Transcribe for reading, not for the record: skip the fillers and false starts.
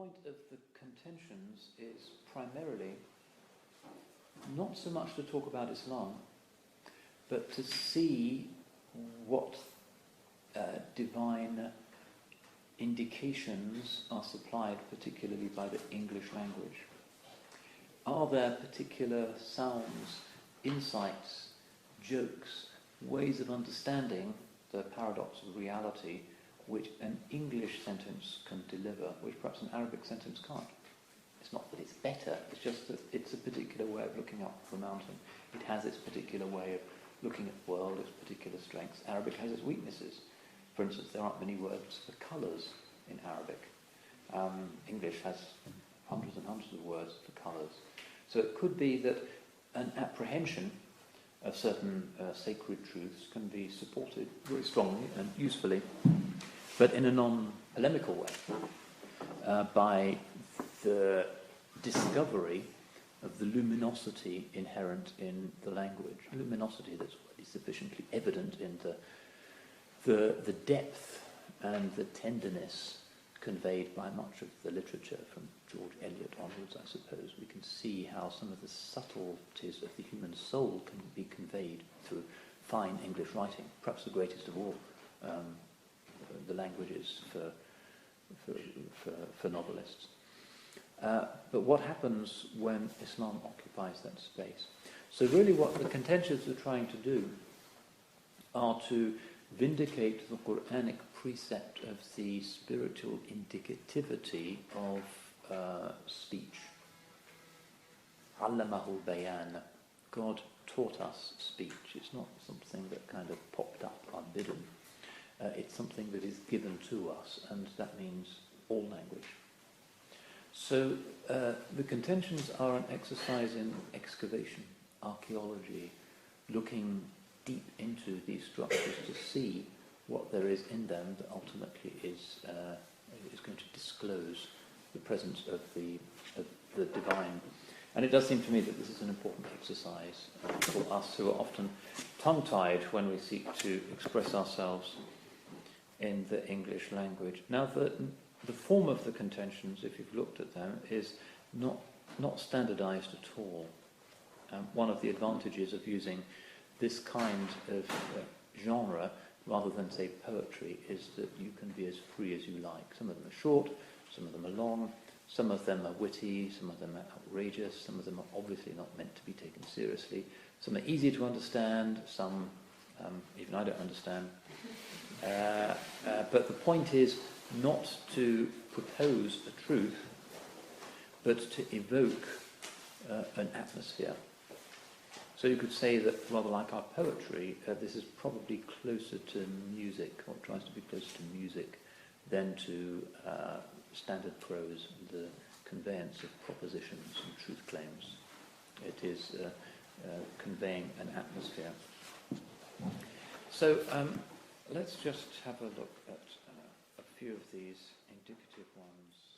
point of the contentions is primarily not so much to talk about Islam, but to see what divine indications are supplied, particularly by the English language. Are there particular sounds, insights, jokes, ways of understanding the paradox of reality which an English sentence can deliver, which perhaps an Arabic sentence can't? It's not that it's better, it's just that it's a particular way of looking up the mountain. It has its particular way of looking at the world, its particular strengths. Arabic has its weaknesses. For instance, there aren't many words for colours in Arabic. English has hundreds and hundreds of words for colours. So it could be that an apprehension of certain sacred truths can be supported very strongly and usefully, but in a non-polemical way, by the discovery of the luminosity inherent in the language, luminosity that's sufficiently evident in the depth and the tenderness conveyed by much of the literature from George Eliot onwards, I suppose. We can see how some of the subtleties of the human soul can be conveyed through fine English writing, perhaps the greatest of all the languages for novelists. But what happens when Islam occupies that space? So really what the contentions are trying to do are to vindicate the Quranic precept of the spiritual indicativity of speech. Allamahu bayan. God taught us speech. It's not something that kind of popped up unbidden. It's something that is given to us, and that means all language. So the contentions are an exercise in excavation, archaeology, looking deep into these structures to see what there is in them that ultimately is going to disclose the presence of the divine. And it does seem to me that this is an important exercise for us who are often tongue-tied when we seek to express ourselves in the English language. Now, the form of the contentions, if you've looked at them, is not standardized at all. One of the advantages of using this kind of genre rather than, say, poetry is that you can be as free as you like. Some of them are short, some of them are long, some of them are witty, some of them are outrageous, some of them are obviously not meant to be taken seriously. Some are easy to understand, some even I don't understand. But the point is not to propose a truth, but to evoke an atmosphere. So you could say that, rather like our poetry, this is probably closer to music, or tries to be closer to music, than to standard prose, the conveyance of propositions and truth claims. It is conveying an atmosphere. So let's just have a look at a few of these indicative ones.